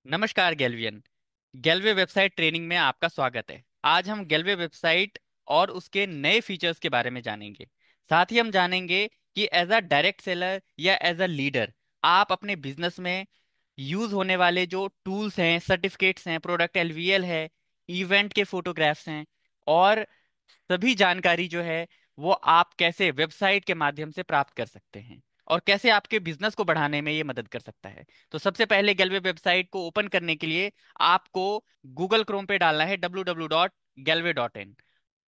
नमस्कार गैल्वियन। गैल्वे website training में आपका स्वागत है। आज हम गैल्वे वेबसाइट और उसके नए फीचर्स के बारे में जानेंगे। साथ ही हम जानेंगे कि एज अ डायरेक्ट सेलर या एज अ लीडर आप अपने बिजनेस में यूज होने वाले जो टूल्स हैं, सर्टिफिकेट्स हैं, प्रोडक्ट एलवीएल है, इवेंट के फोटोग्राफ्स हैं और सभी जानकारी जो है वो आप कैसे वेबसाइट के माध्यम से प्राप्त कर सकते हैं और कैसे आपके बिजनेस को बढ़ाने में ये मदद कर सकता है। तो सबसे पहले गैलवे वेबसाइट को ओपन करने के लिए आपको गूगल क्रोम पे डालना है www.galway.in।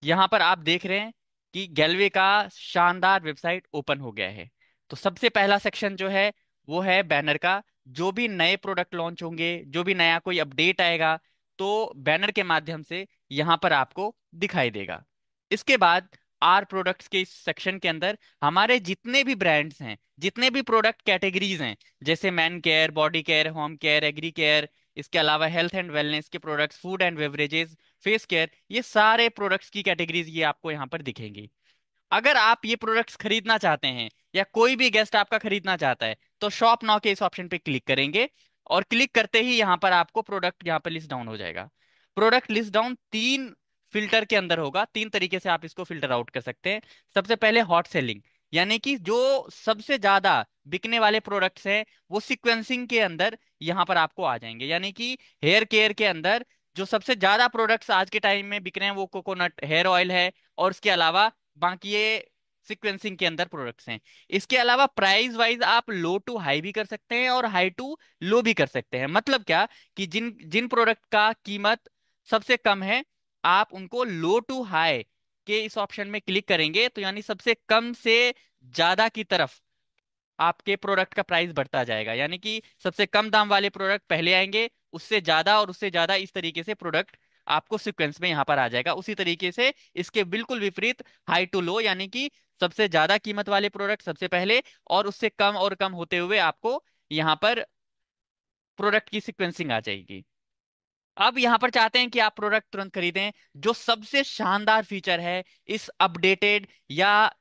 यहाँ पर आप देख रहे हैं कि गैलवे का शानदार वेबसाइट ओपन हो गया है। तो सबसे पहला सेक्शन जो है वो है बैनर का। जो भी नए प्रोडक्ट लॉन्च होंगे, जो भी नया कोई अपडेट आएगा, तो बैनर के माध्यम से यहाँ पर आपको दिखाई देगा। इसके बाद आर प्रोडक्ट्स के इस सेक्शन के अंदर हमारे जितने भी ब्रांड्स हैं, जितने भी प्रोडक्ट कैटेगरीज हैं, जैसे man care, body care, home care, agri care, इसके अलावा हेल्थ एंड वेलनेस के products, food and beverages, face care, ये सारे प्रोडक्ट्स की कैटेगरीज ये आपको यहाँ पर दिखेंगी। अगर आप ये प्रोडक्ट्स खरीदना चाहते हैं या कोई भी गेस्ट आपका खरीदना चाहता है तो शॉप नाउ के इस ऑप्शन पे क्लिक करेंगे और क्लिक करते ही यहाँ पर आपको प्रोडक्ट यहाँ पर लिस्ट डाउन हो जाएगा। प्रोडक्ट लिस्ट डाउन तीन फिल्टर के अंदर होगा। तीन तरीके से आप इसको फिल्टर आउट कर सकते हैं। सबसे पहले हॉट सेलिंग, यानी कि जो सबसे ज्यादा बिकने वाले प्रोडक्ट्स हैं वो सीक्वेंसिंग के अंदर यहाँ पर आपको आ जाएंगे। यानी कि हेयर केयर के अंदर जो सबसे ज्यादा प्रोडक्ट्स आज के टाइम में बिक रहे हैं वो कोकोनट हेयर ऑयल है और उसके अलावा बाकी ये सीक्वेंसिंग के अंदर प्रोडक्ट्स हैं। इसके अलावा प्राइस वाइज आप लो टू हाई भी कर सकते हैं और हाई टू लो भी कर सकते हैं। मतलब क्या कि जिन जिन प्रोडक्ट का कीमत सबसे कम है आप उनको लो टू हाई के इस ऑप्शन में क्लिक करेंगे तो यानी सबसे कम से ज्यादा की तरफ आपके प्रोडक्ट का प्राइस बढ़ता जाएगा। यानी कि सबसे कम दाम वाले प्रोडक्ट पहले आएंगे, उससे ज्यादा और उससे ज्यादा, इस तरीके से प्रोडक्ट आपको सीक्वेंस में यहाँ पर आ जाएगा। उसी तरीके से इसके बिल्कुल विपरीत हाई टू लो, यानी कि सबसे ज्यादा कीमत वाले प्रोडक्ट सबसे पहले और उससे कम और कम होते हुए आपको यहाँ पर प्रोडक्ट की सीक्वेंसिंग आ जाएगी। अब यहाँ पर चाहते हैं कि आप प्रोडक्ट तुरंत खरीदें। जो सबसे शानदार फीचर है इस अपडेटेड या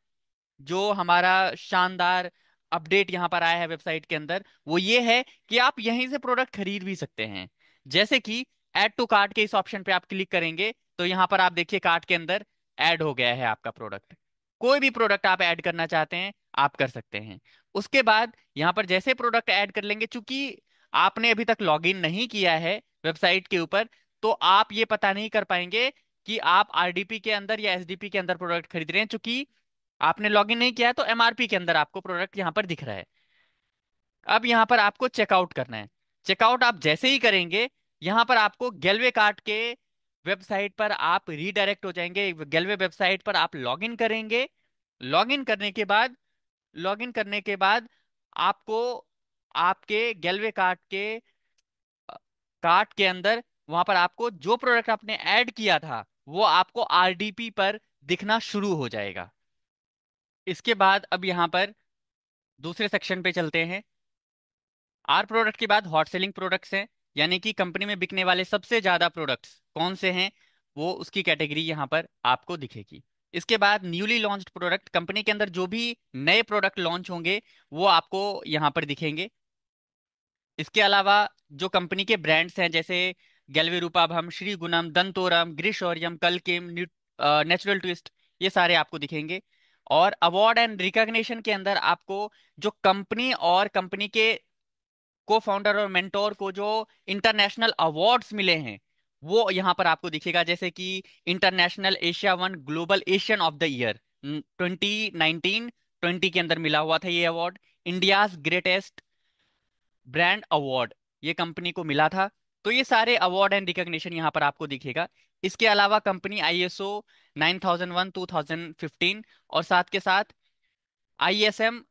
जो हमारा शानदार अपडेट यहाँ पर आया है वेबसाइट के अंदर, वो ये है कि आप यहीं से प्रोडक्ट खरीद भी सकते हैं। जैसे कि ऐड टू कार्ट के इस ऑप्शन पे आप क्लिक करेंगे तो यहाँ पर आप देखिए कार्ट के अंदर ऐड हो गया है आपका प्रोडक्ट। कोई भी प्रोडक्ट आप ऐड करना चाहते हैं आप कर सकते हैं। उसके बाद यहाँ पर जैसे प्रोडक्ट ऐड कर लेंगे, चूंकि आपने अभी तक लॉगिन नहीं किया है वेबसाइट के ऊपर, तो आप ये पता नहीं कर पाएंगे कि आप आरडीपी के अंदर या एसडीपी के अंदर प्रोडक्ट खरीद रहे हैं। चूंकि आपने लॉगिन नहीं किया है तो एमआरपी के अंदर आपको प्रोडक्ट यहाँ पर दिख रहा है। अब यहाँ पर आपको चेकआउट करना है। चेकआउट आप जैसे ही करेंगे यहाँ पर आपको गेलवे कार्ट के वेबसाइट पर आप रीडायरेक्ट हो जाएंगे। गेलवे वेबसाइट पर आप लॉगिन करेंगे। लॉगिन करने के बाद लॉगिन करने के बाद आपको आपके गेलवे कार्ट के कार्ट के अंदर वहां पर आपको जो प्रोडक्ट आपने ऐड किया था वो आपको आरडीपी पर दिखना शुरू हो जाएगा। इसके बाद अब यहाँ पर दूसरे सेक्शन पे चलते हैं। आर प्रोडक्ट के बाद हॉट सेलिंग प्रोडक्ट्स हैं, यानी कि कंपनी में बिकने वाले सबसे ज्यादा प्रोडक्ट्स कौन से हैं वो उसकी कैटेगरी यहाँ पर आपको दिखेगी। इसके बाद न्यूली लॉन्च्ड प्रोडक्ट, कंपनी के अंदर जो भी नए प्रोडक्ट लॉन्च होंगे वो आपको यहाँ पर दिखेंगे। इसके अलावा जो कंपनी के ब्रांड्स हैं जैसे गैल्वे रूपाभम, श्री गुणम, दंतोरम, ग्रीशोरियम, कल्किम, नेचुरल ट्विस्ट, ये सारे आपको दिखेंगे। और अवार्ड एंड रिकॉग्निशन के अंदर आपको जो कंपनी और कंपनी के को फाउंडर और मेंटोर को जो इंटरनेशनल अवार्ड्स मिले हैं वो यहाँ पर आपको दिखेगा। जैसे कि international Asia one global Asian of the year 2019-20 के अंदर मिला हुआ था ये award. India's greatest brand award ये कंपनी को मिला था। तो ये सारे अवार्ड एंड रिकॉग्निशन यहाँ पर आपको दिखेगा। इसके अलावा कंपनी आईएसओ 9001 2015 और साथ के साथ आईएसएम,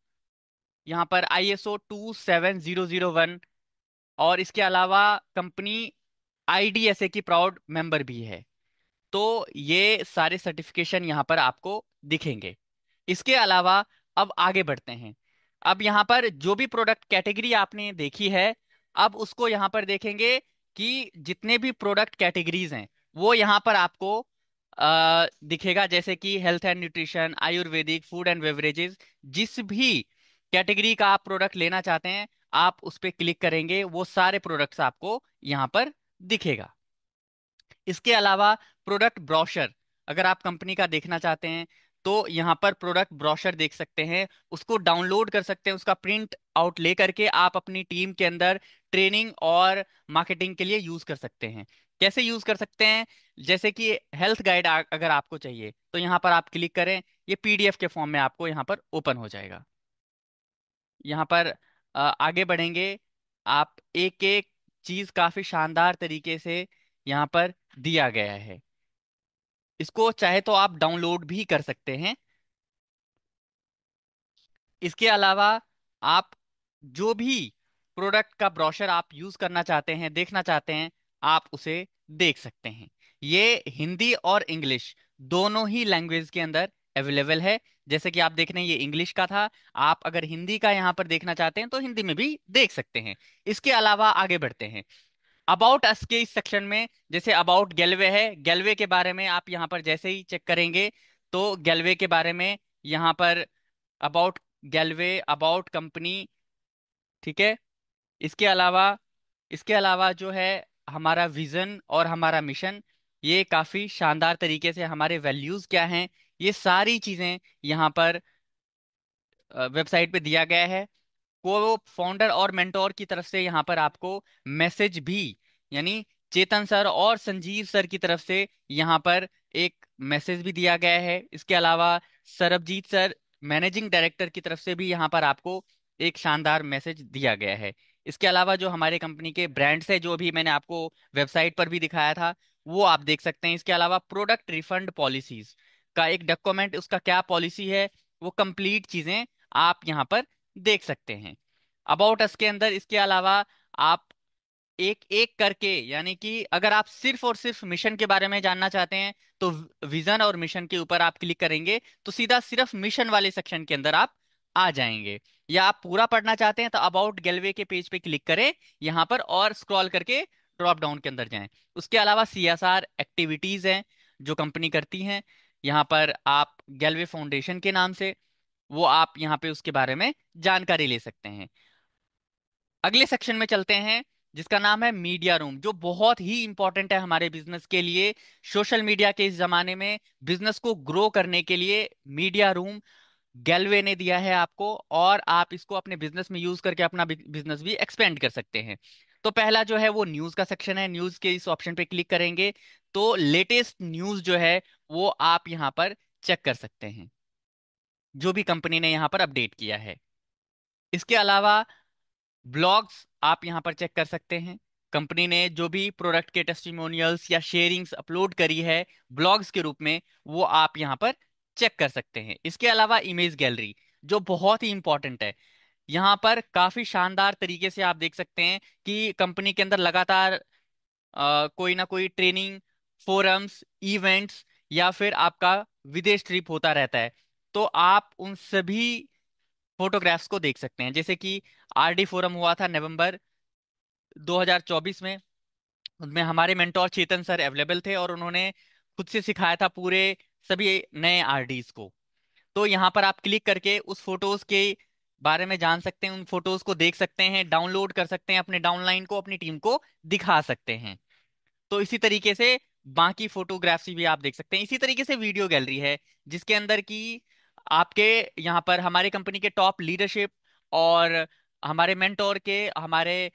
यहाँ पर आईएसओ 27001, और इसके अलावा कंपनी आईडीएसए की प्राउड मेंबर भी है। तो ये सारे सर्टिफिकेशन यहाँ पर आपको दिखेंगे। इसके अलावा अब आगे बढ़ते हैं। अब यहाँ पर जो भी प्रोडक्ट कैटेगरी आपने देखी है अब उसको यहाँ पर देखेंगे कि जितने भी प्रोडक्ट कैटेगरीज हैं वो यहाँ पर आपको दिखेगा। जैसे कि health and nutrition, Ayurvedic, food and beverages, जिस भी कैटेगरी का आप प्रोडक्ट लेना चाहते हैं आप उस पर क्लिक करेंगे वो सारे प्रोडक्ट्स आपको यहाँ पर दिखेगा। इसके अलावा प्रोडक्ट ब्रोशर, अगर आप कंपनी का देखना चाहते हैं तो यहाँ पर प्रोडक्ट ब्रोशर देख सकते हैं, उसको डाउनलोड कर सकते हैं, उसका प्रिंट आउट ले करके आप अपनी टीम के अंदर ट्रेनिंग और मार्केटिंग के लिए यूज कर सकते हैं। कैसे यूज कर सकते हैं? जैसे कि हेल्थ गाइड अगर आपको चाहिए तो यहाँ पर आप क्लिक करें, ये पीडीएफ के फॉर्म में आपको यहाँ पर ओपन हो जाएगा। यहाँ पर आगे बढ़ेंगे, आप एक एक चीज काफी शानदार तरीके से यहाँ पर दिया गया है। इसको चाहे तो आप डाउनलोड भी कर सकते हैं। इसके अलावा आप जो भी प्रोडक्ट का ब्रोशर आप यूज करना चाहते हैं, देखना चाहते हैं, आप उसे देख सकते हैं। ये हिंदी और इंग्लिश दोनों ही लैंग्वेज के अंदर अवेलेबल है। जैसे कि आप देख रहे हैं ये इंग्लिश का था, आप अगर हिंदी का यहाँ पर देखना चाहते हैं तो हिंदी में भी देख सकते हैं। इसके अलावा आगे बढ़ते हैं अबाउट अस के इस सेक्शन में। जैसे अबाउट गैलवे है, गैलवे के बारे में आप यहाँ पर जैसे ही चेक करेंगे तो गैलवे के बारे में यहाँ पर अबाउट गैलवे, अबाउट कंपनी, ठीक है। इसके अलावा जो है हमारा विजन और हमारा मिशन, ये काफी शानदार तरीके से हमारे वैल्यूज क्या हैं, ये सारी चीजें यहाँ पर वेबसाइट पे दिया गया है। को फाउंडर और मेंटोर की तरफ से यहाँ पर आपको मैसेज भी, यानी चेतन सर और संजीव सर की तरफ से यहाँ पर एक मैसेज भी दिया गया है। इसके अलावा सरबजीत सर मैनेजिंग डायरेक्टर की तरफ से भी यहाँ पर आपको एक शानदार मैसेज दिया गया है। इसके अलावा जो हमारे कंपनी के ब्रांड्स है, जो अभी मैंने आपको वेबसाइट पर भी दिखाया था, वो आप देख सकते हैं। इसके अलावा प्रोडक्ट रिफंड पॉलिसीज का एक डॉक्यूमेंट, उसका क्या पॉलिसी है, वो कंप्लीट चीजें आप यहाँ पर देख सकते हैं। अबाउट अस के अंदर इसके अलावा आप एक एक करके, यानी कि अगर आप सिर्फ और सिर्फ मिशन के बारे में जानना चाहते हैं तो विजन और मिशन के ऊपर आप क्लिक करेंगे तो सीधा सिर्फ मिशन वाले सेक्शन के अंदर आप आ जाएंगे। या आप पूरा पढ़ना चाहते हैं तो अबाउट गैलवे के पेज पे क्लिक करें यहाँ पर और स्क्रॉल करके ड्रॉप डाउन के अंदर जाएं। उसके अलावा सीएसआर एक्टिविटीज हैं जो कंपनी करती हैं, यहाँ पर आप गैलवे फाउंडेशन के नाम से, वो आप यहाँ पे उसके बारे में जानकारी ले सकते हैं। अगले सेक्शन में चलते हैं जिसका नाम है मीडिया रूम, जो बहुत ही इंपॉर्टेंट है हमारे बिजनेस के लिए। सोशल मीडिया के इस जमाने में बिजनेस को ग्रो करने के लिए मीडिया रूम गैलवे ने दिया है आपको, और आप इसको अपने बिजनेस में यूज करके अपना बिजनेस भी एक्सपेंड कर सकते हैं। तो पहला जो है वो न्यूज का सेक्शन है। न्यूज के इस ऑप्शन पे क्लिक करेंगे तो लेटेस्ट न्यूज जो है वो आप यहाँ पर चेक कर सकते हैं, जो भी कंपनी ने यहाँ पर अपडेट किया है। इसके अलावा ब्लॉग्स आप यहाँ पर चेक कर सकते हैं, कंपनी ने जो भी प्रोडक्ट के टेस्टिमोनियल्स या शेयरिंग्स अपलोड करी है ब्लॉग्स के रूप में, वो आप यहाँ पर चेक कर सकते हैं। इसके अलावा इमेज गैलरी, जो बहुत ही इंपॉर्टेंट है, यहाँ पर काफी शानदार तरीके से आप देख सकते हैं कि कंपनी के अंदर लगातार कोई ना कोई ट्रेनिंग, फोरम्स, इवेंट्स या फिर आपका विदेश ट्रिप होता रहता है। तो आप उन सभी फोटोग्राफ्स को देख सकते हैं। जैसे कि आरडी फोरम हुआ था नवंबर 2024 में, उसमें हमारे मेंटोर चेतन सर अवेलेबल थे और उन्होंने खुद से सिखाया था पूरे सभी नए आरडीज को। तो यहाँ पर आप क्लिक करके उस फोटोज के बारे में जान सकते हैं, उन फोटोज को देख सकते हैं, डाउनलोड कर सकते हैं, अपने डाउनलाइन को, अपनी टीम को दिखा सकते हैं। तो इसी तरीके से बाकी फोटोग्राफ्स भी आप देख सकते हैं। इसी तरीके से वीडियो गैलरी है जिसके अंदर की आपके यहाँ पर हमारे कंपनी के टॉप लीडरशिप और हमारे मेंटोर के, हमारे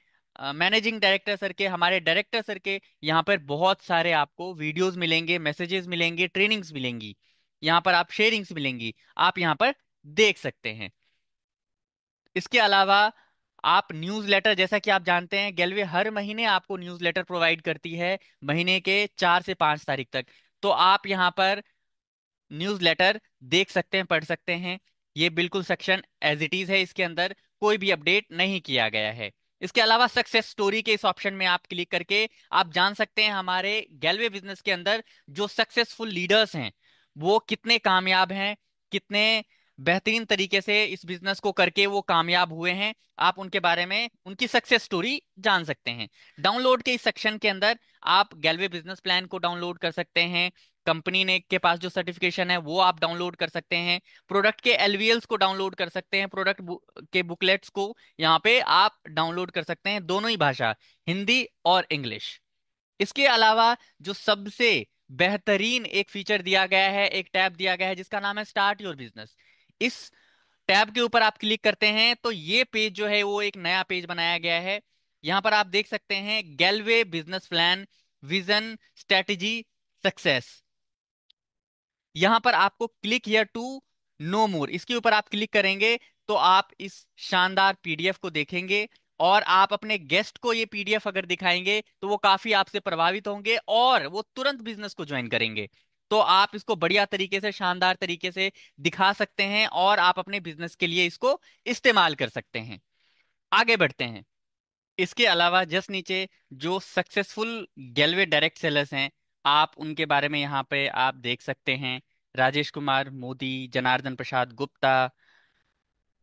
मैनेजिंग डायरेक्टर सर के, हमारे डायरेक्टर सर के यहाँ पर बहुत सारे आपको वीडियोस मिलेंगे, मैसेजेस मिलेंगे, ट्रेनिंग्स मिलेंगी, यहाँ पर आप शेयरिंग्स मिलेंगी, आप यहाँ पर देख सकते हैं। इसके अलावा आप न्यूज़लेटर, जैसा कि आप जानते हैं गैलवे हर महीने आपको न्यूज़लेटर प्रोवाइड करती है, महीने के 4 से 5 तारीख तक। तो आप यहाँ पर न्यूज़लेटर देख सकते हैं, पढ़ सकते हैं। ये बिल्कुल सेक्शन एज इट इज है, इसके अंदर कोई भी अपडेट नहीं किया गया है। इसके अलावा सक्सेस स्टोरी के इस ऑप्शन में आप क्लिक करके आप जान सकते हैं हमारे गैलवे बिजनेस के अंदर जो सक्सेसफुल लीडर्स हैं वो कितने कामयाब हैं, कितने बेहतरीन तरीके से इस बिजनेस को करके वो कामयाब हुए हैं। आप उनके बारे में, उनकी सक्सेस स्टोरी जान सकते हैं। डाउनलोड के इस सेक्शन के अंदर आप गैलवे बिजनेस प्लान को डाउनलोड कर सकते हैं, कंपनी ने के पास जो सर्टिफिकेशन है वो आप डाउनलोड कर सकते हैं। प्रोडक्ट के एलवीएल्स को डाउनलोड कर सकते हैं, के बुकलेट्स को यहाँ पे आप डाउनलोड कर सकते हैं, दोनों ही भाषा, हिंदी और इंग्लिश। इसके अलावा जो सबसे बेहतरीन एक फीचर दिया गया है, एक टैब दिया गया है जिसका नाम है स्टार्ट योर बिजनेस। इस टैब के ऊपर आप क्लिक करते हैं तो ये पेज जो है वो एक नया पेज बनाया गया है। यहां पर आप देख सकते हैं Galway business plan, vision, strategy, success. यहां पर आपको click here to know more, इसके ऊपर आप क्लिक करेंगे तो आप इस शानदार पीडीएफ को देखेंगे, और आप अपने गेस्ट को ये पीडीएफ अगर दिखाएंगे तो वो काफी आपसे प्रभावित होंगे और वो तुरंत बिजनेस को ज्वाइन करेंगे। तो आप इसको बढ़िया तरीके से, शानदार तरीके से दिखा सकते हैं और आप अपने बिजनेस के लिए इसको इस्तेमाल कर सकते हैं। आगे बढ़ते हैं। इसके अलावा जस्ट नीचे जो सक्सेसफुल गैलवे डायरेक्ट सेलर्स हैं, आप उनके बारे में यहाँ पे आप देख सकते हैं। राजेश कुमार मोदी, जनार्दन प्रसाद गुप्ता,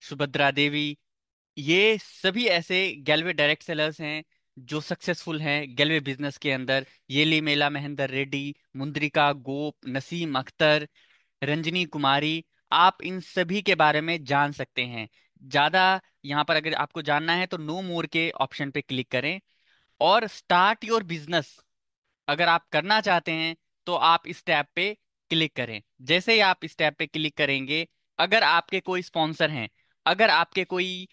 सुभद्रा देवी, ये सभी ऐसे गैलवे डायरेक्ट सेलर्स हैं जो सक्सेसफुल हैं गैलवे बिजनेस के अंदर। येली मेला महेंदर रेड्डी, मुंद्रिका गोप, नसीम अख्तर, रंजनी कुमारी, आप इन सभी के बारे में जान सकते हैं। ज्यादा यहाँ पर अगर आपको जानना है तो नो मोर के ऑप्शन पे क्लिक करें, और स्टार्ट योर बिजनेस अगर आप करना चाहते हैं तो आप इस टैब पे क्लिक करें। जैसे ही आप इस टैब पे क्लिक करेंगे, अगर आपके कोई स्पॉन्सर हैं, अगर आपके कोई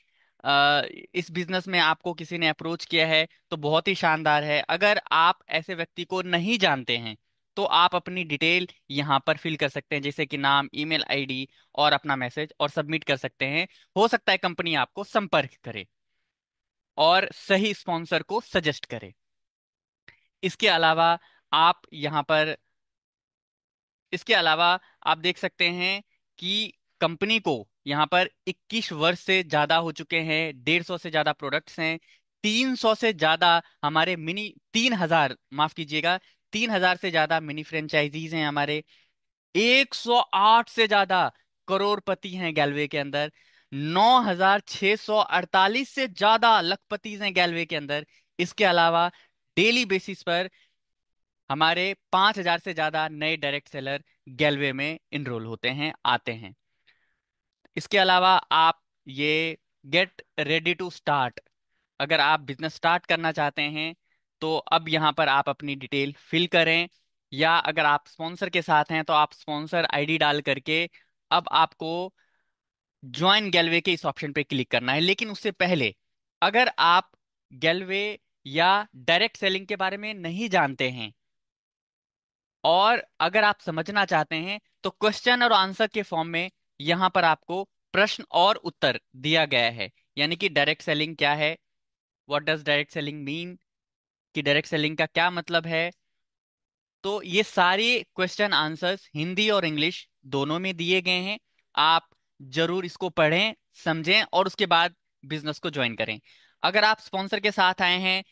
इस बिजनेस में आपको किसी ने अप्रोच किया है तो बहुत ही शानदार है। अगर आप ऐसे व्यक्ति को नहीं जानते हैं तो आप अपनी डिटेल यहाँ पर फिल कर सकते हैं, जैसे कि नाम, ईमेल आईडी और अपना मैसेज, और सबमिट कर सकते हैं। हो सकता है कंपनी आपको संपर्क करे और सही स्पॉन्सर को सजेस्ट करे। इसके अलावा आप यहाँ पर इसके अलावा आप देख सकते हैं कि कंपनी को यहाँ पर 21 वर्ष से ज्यादा हो चुके हैं, 150 से ज्यादा प्रोडक्ट्स हैं, 300 से ज्यादा हमारे मिनी 3000, माफ कीजिएगा, 3000 से ज्यादा मिनी फ्रेंचाइजीज हैं हमारे, 108 से ज्यादा करोड़पति हैं गैलवे के अंदर, 9648 से ज्यादा लखपति हैं गैलवे के अंदर। इसके अलावा डेली बेसिस पर हमारे 5000 से ज्यादा नए डायरेक्ट सेलर गैलवे में इनरोल होते हैं, आते हैं। इसके अलावा आप ये गेट रेडी टू स्टार्ट, अगर आप बिजनेस स्टार्ट करना चाहते हैं तो अब यहाँ पर आप अपनी डिटेल फिल करें, या अगर आप स्पॉन्सर के साथ हैं तो आप स्पॉन्सर आईडी डाल करके अब आपको ज्वाइन गैलवे के इस ऑप्शन पे क्लिक करना है। लेकिन उससे पहले, अगर आप गैलवे या डायरेक्ट सेलिंग के बारे में नहीं जानते हैं और अगर आप समझना चाहते हैं तो क्वेश्चन और आंसर के फॉर्म में यहां पर आपको प्रश्न और उत्तर दिया गया है। यानी कि डायरेक्ट सेलिंग क्या है, what does direct selling mean, कि डायरेक्ट सेलिंग का क्या मतलब है। तो ये सारे क्वेश्चन आंसर्स हिंदी और इंग्लिश दोनों में दिए गए हैं। आप जरूर इसको पढ़ें, समझें और उसके बाद बिजनेस को ज्वाइन करें। अगर आप स्पॉन्सर के साथ आए हैं,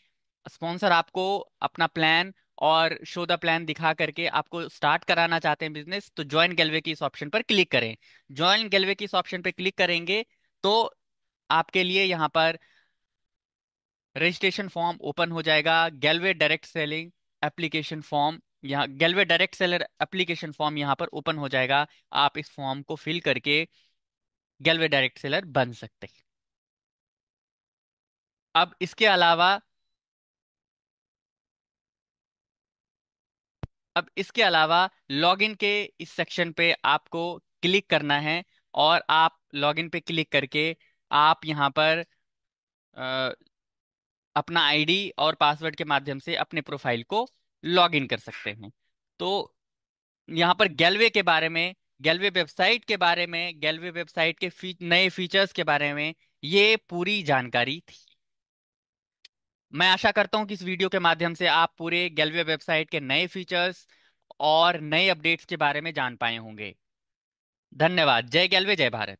स्पॉन्सर आपको अपना प्लान और शो द प्लान दिखा करके आपको स्टार्ट कराना चाहते हैं बिजनेस, तो ज्वाइन गैलवे की इस ऑप्शन पर क्लिक करें। ज्वाइन गैलवे की इस ऑप्शन पर क्लिक करेंगे तो आपके लिए यहाँ पर रजिस्ट्रेशन फॉर्म ओपन हो जाएगा। गैलवे डायरेक्ट सेलिंग एप्लीकेशन फॉर्म, यहाँ गैलवे डायरेक्ट सेलर एप्लीकेशन फॉर्म यहाँ पर ओपन हो जाएगा। आप इस फॉर्म को फिल करके गैलवे डायरेक्ट सेलर बन सकते हैं। अब इसके अलावा अब इसके अलावा लॉगिन के इस सेक्शन पे आपको क्लिक करना है, और आप लॉगिन पे क्लिक करके आप यहाँ पर अ, अपना आईडी और पासवर्ड के माध्यम से अपने प्रोफाइल को लॉगिन कर सकते हैं। तो यहाँ पर गैलवे के बारे में, गैलवे वेबसाइट के बारे में, गैलवे वेबसाइट के नए फीचर्स के बारे में ये पूरी जानकारी थी। मैं आशा करता हूँ कि इस वीडियो के माध्यम से आप पूरे गैलवे वेबसाइट के नए फीचर्स और नए अपडेट्स के बारे में जान पाए होंगे। धन्यवाद। जय गैलवे, जय भारत।